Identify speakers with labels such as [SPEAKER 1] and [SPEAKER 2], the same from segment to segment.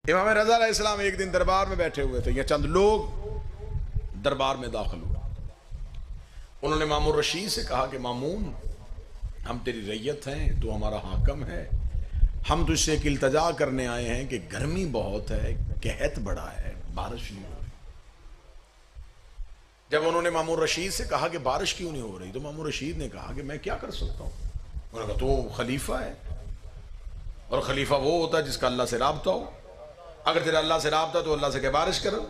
[SPEAKER 1] इमाम रज़ा अलैहिस्सलाम एक दिन दरबार में बैठे हुए थे, या चंद लोग दरबार में दाखिल हुए। उन्होंने मामून रशीद से कहा कि मामून, हम तेरी रैयत हैं, तू हमारा हाकम है, हम तुझसे एक इल्तजा करने आए हैं कि गर्मी बहुत है, कहत बड़ा है, बारिश नहीं हो रही। जब उन्होंने मामून रशीद से कहा कि बारिश क्यों नहीं हो रही, तो मामून रशीद ने कहा कि मैं क्या कर सकता हूँ। उन्होंने कहा तो खलीफा है, और खलीफा वो होता है जिसका अल्लाह से राब्ता हो। अगर तेरा अल्लाह से राब्ता तो अल्लाह से क्या बारिश करो।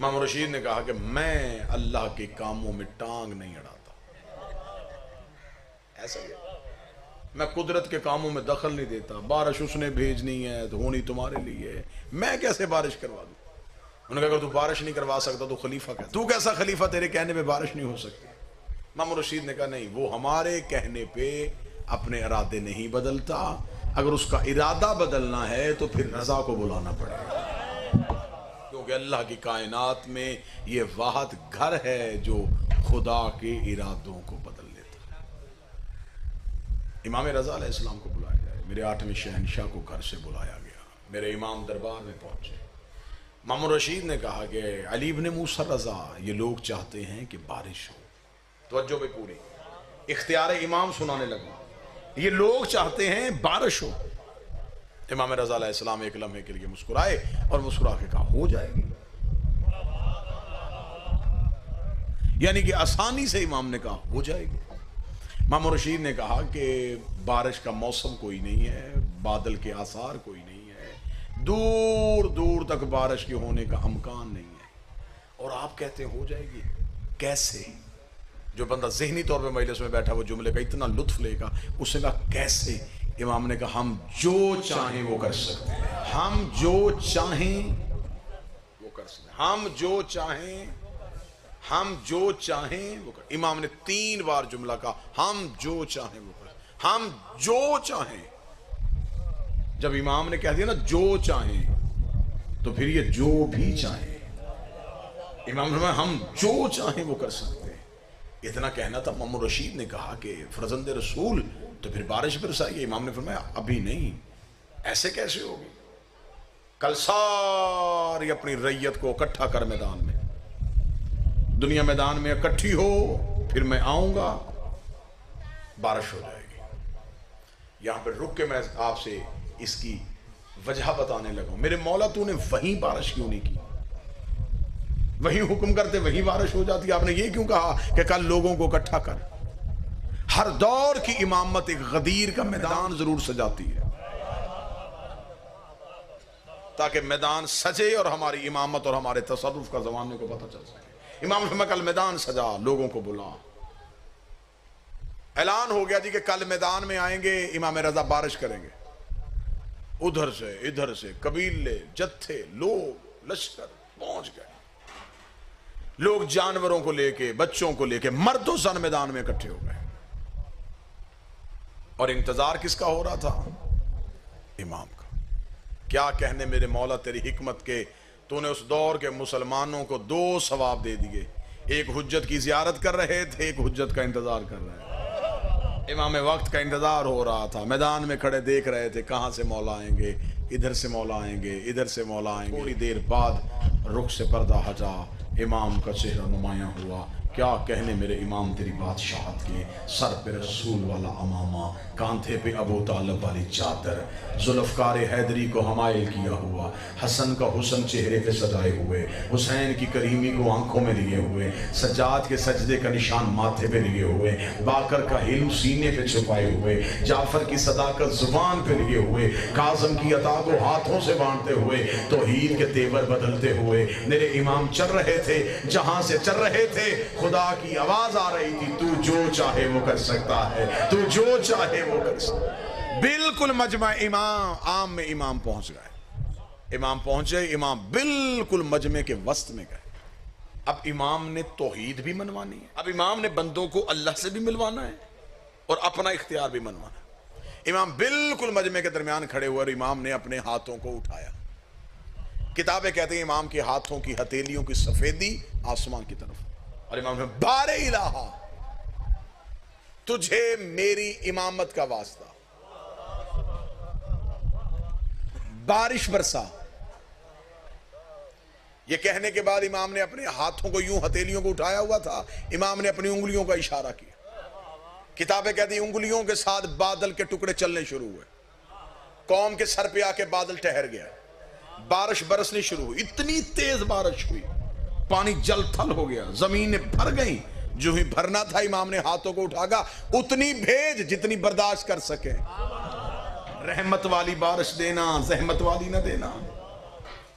[SPEAKER 1] मामून रशीद ने कहा कि मैं अल्लाह के कामों में टांग नहीं अड़ाता, ऐसा ही मैं कुदरत के कामों में दखल नहीं देता। बारिश उसने भेजनी है तो होनी तुम्हारे लिए है, मैं कैसे बारिश करवा दूं। उन्होंने कहा अगर तू बारिश नहीं करवा सकता तो खलीफा क्या, तू कैसा खलीफा, तेरे कहने पे बारिश नहीं हो सकती। मामून रशीद ने कहा नहीं, वो हमारे कहने पे अपने इरादे नहीं बदलता, अगर उसका इरादा बदलना है तो फिर रजा को बुलाना पड़ेगा, क्योंकि अल्लाह की कायनात में ये वाहिद घर है जो खुदा के इरादों को बदल लेता है। इमाम रज़ा अलैहिस्सलाम को बुलाया जाए। मेरे 8वें शहनशाह को घर से बुलाया गया, मेरे इमाम दरबार में पहुंचे। मामून रशीद ने कहा कि अली इब्न मूसा रज़ा, ये लोग चाहते हैं कि बारिश हो। तवज्जो पे पूरी, इख्तियार इमाम सुनाने लगा, ये लोग चाहते हैं बारिश हो। इमाम रज़ा अलैहिस्सलाम एक लम्हे के लिए मुस्कुराए और मुस्कुरा के कहा हो जाएगी। यानी कि आसानी से इमाम ने कहा हो जाएगी। मामून रशीद ने कहा कि बारिश का मौसम कोई नहीं है, बादल के आसार कोई नहीं है, दूर दूर तक बारिश के होने का अमकान नहीं है, और आप कहते हो जाएगी, कैसे। जो बंदा ज़हनी तौर पे मजलिस में बैठा वो जुमले का इतना लुत्फ लेगा, उसने कहा कैसे। इमाम ने कहा हम जो चाहें वो कर सकते हैं, हम जो चाहें वो कर सकते हैं, हम जो चाहें, हम जो चाहें वो कर। इमाम ने 3 बार जुमला कहा, हम जो चाहें वो कर, हम जो चाहें। जब इमाम ने कह दिया ना जो चाहें, तो फिर ये जो भी चाहें। इमाम ने हम जो चाहें वो कर सकते हैं। इतना कहना था। मामून रशीद ने कहा कि फरजंद रसूल, तो फिर बारिश बरसाइए। इमाम ने फरमाया अभी नहीं, ऐसे कैसे होगी, कल सारी अपनी रैयत को इकट्ठा कर, मैदान में, दुनिया मैदान में इकट्ठी हो, फिर मैं आऊंगा, बारिश हो जाएगी। यहां पर रुक के मैं आपसे इसकी वजह बताने लगा। मेरे मौला तूने वहीं बारिश क्यों नहीं की, वहीं हुक्म करते वहीं बारिश हो जाती। आपने ये क्यों कहा कि कल लोगों को इकट्ठा कर। हर दौर की इमामत एक गदीर का मैदान जरूर सजाती है, ताकि मैदान सजे और हमारी इमामत और हमारे तसर्रुफ का ज़माने को पता चल सके। इमाम ने कल मैदान सजा, लोगों को बुला, ऐलान हो गया जी कि कल मैदान में आएंगे, इमाम रज़ा बारिश करेंगे। उधर से इधर से कबीले, जत्थे, लोग, लश्कर पहुंच गए। लोग जानवरों को लेके, बच्चों को लेके, मर्दों सन मैदान में इकट्ठे हो गए। और इंतजार किसका हो रहा था? इमाम का। क्या कहने मेरे मौला तेरी हिकमत के, तूने उस दौर के मुसलमानों को 2 सवाब दे दिए। एक हुज्जत की जियारत कर रहे थे, एक हुज्जत का इंतजार कर रहे थे। इमाम वक्त का इंतजार हो रहा था, मैदान में खड़े देख रहे थे कहां से मौला आएंगे, इधर से मौला आएंगे, इधर से मौला आएंगे। थोड़ी देर बाद रुख से पर्दा हटा, इमाम का चेहरा नुमाया हुआ। क्या कहने मेरे इमाम तेरी बादशाहत के, सर पे रसूल वाला अमामा, कांधे पे अबू तालिब वाली चादर, जुल्फ़कार हैदरी को हमायल किया हुआ, हसन का हुसन चेहरे पे सजाए हुए, हुसैन की करीमी को आंखों में लिए हुए, सज्जाद के सजदे का निशान माथे पे लिए हुए, बाकर का हिल्म सीने पे छुपाए हुए, जाफर की सदाकत जुबान पे लिए हुए, काज़म की अता को हाथों से बांटते हुए, तौहीद के तेवर बदलते हुए मेरे इमाम चल रहे थे। जहां से चल रहे थे खुदा की आवाज आ रही थी, तू जो चाहे वो कर सकता है, तू जो चाहे वो कर सकता है। बिल्कुल मजमा इमाम आम में इमाम पहुंच गए। इमाम पहुंचे, इमाम बिल्कुल मजमे के वस्त में गए। अब इमाम ने तौहीद भी मनवानी है, अब इमाम ने बंदों को अल्लाह से भी मिलवाना है और अपना इख्तियार भी मनवाना है। इमाम बिल्कुल मजमे के दरमियान खड़े हुए और इमाम ने अपने हाथों को उठाया। किताबें कहते हैं इमाम के हाथों की हथेलियों की सफेदी आसमान की तरफ, और इमाम ने बारे इलाहा, तुझे मेरी इमामत का वास्ता, बारिश बरसा। ये कहने के बाद इमाम ने अपने हाथों को यूं, हथेलियों को उठाया हुआ था, इमाम ने अपनी उंगलियों का इशारा किया। किताबें कहती उंगलियों के साथ बादल के टुकड़े चलने शुरू हुए। कौम के सर पे आके बादल ठहर गया, बारिश बरसनी शुरू हुई। इतनी तेज बारिश हुई, पानी जल थल हो गया, जमीनें भर गई। जो ही भरना था इमाम ने हाथों को उठागा, उतनी भेज जितनी बर्दाश्त कर सके। रहमत वाली बारिश देना, जहमत वाली ना देना।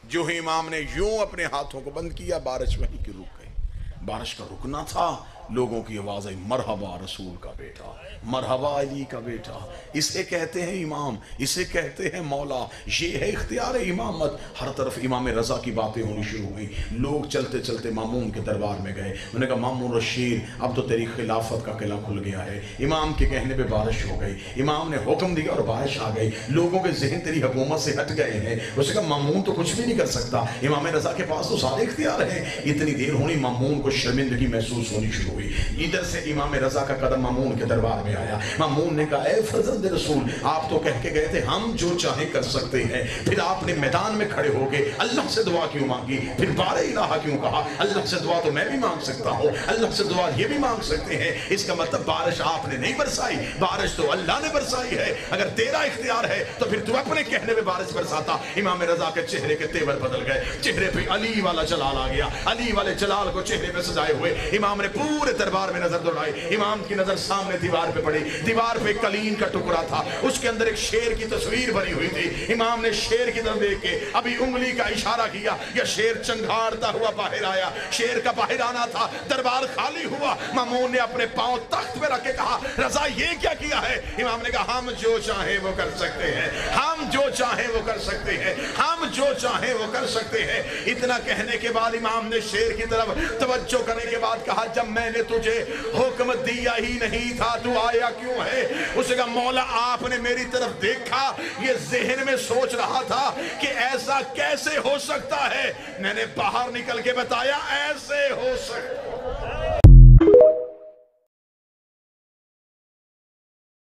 [SPEAKER 1] जो ही इमाम ने यूं अपने हाथों को बंद किया, बारिश वहीं की रुक गई। बारिश का रुकना था, लोगों की आवाज आई, मरहबा रसूल का बेटा, मरहबा अली का बेटा। इसे कहते हैं इमाम, इसे कहते हैं मौला, ये है इख्तियार इमामत। हर तरफ इमाम रजा की बातें होनी शुरू हुई। लोग चलते चलते मामून के दरबार में गए। उन्होंने कहा, मामून रशीद, अब तो तेरी खिलाफत का किला खुल गया है। इमाम के कहने पे बारिश हो गई। इमाम ने हुक्म दिया और बारिश आ गई। लोगों के जहन तेरी हुकूमत से हट गए हैं। उसने कहा, मामून तो कुछ भी नहीं कर सकता, इमाम रजा के पास तो सारे इख्तियार हैं। इतनी देर होनी, मामून को शर्मिंदगी महसूस होनी शुरू हुई। इधर से इमाम रजा का कदम मामून के दरबार में आया। मामून ने कहा, ए फर्जंद रसूल, आप तो कह के गए थे हम जो चाहे कर सकते हैं, फिर आपने मैदान में खड़े होके अल्लाह से दुआ क्यों मांगी? फिर बारे इलाहा क्यों कहा? अल्लाह से दुआ तो मैं भी मांग सकता हूँ, अल्लाह से दुआ ये भी मांग सकते हैं। इसका मतलब बारिश आपने नहीं बरसाई, बारिश तो अल्लाह ने बरसाई है। अगर तेरा इख्तियार है तो फिर तू अपने कहने में बारिश बरसाता। इमाम रजा के चेहरे के तेवर बदल गए, चेहरे पे अली वाला जलाल आ गया। अली वाले जलाल को चेहरे पे सजाए हुए इमाम ने पूरे दरबार में नजर दौड़ाई। इमाम की नजर सामने दीवार पे पड़ी। दीवार पे कलीन का टुकड़ा था, उसके अंदर एक शेर की तस्वीर बनी हुई थी। इमाम ने शेर की तरफ देख के अभी उंगली का इशारा किया, यह शेर चंगाड़ता हुआ बाहर आया। शेर का बाहर आना था, दरबार खाली हुआ। मामून ने अपने पांव तख्त पे रख के कहा, रजा ये क्या किया है? इमाम ने कहा, हम जो चाहे वो कर सकते हैं, हम जो चाहे वो कर सकते हैं, हम जो चाहे वो कर सकते हैं। इतना कहने के बाद इमाम ने शेर की तरफ तवज्जो करने के बाद कहा, जब मैंने तुझे हुक्म दिया ही नहीं था, तू आया क्यों है? उसने कहा, मौला आपने मेरी तरफ देखा, ये जहन में सोच रहा था कि ऐसा कैसे हो सकता है। मैंने बाहर निकल के बताया, ऐसे हो सकता।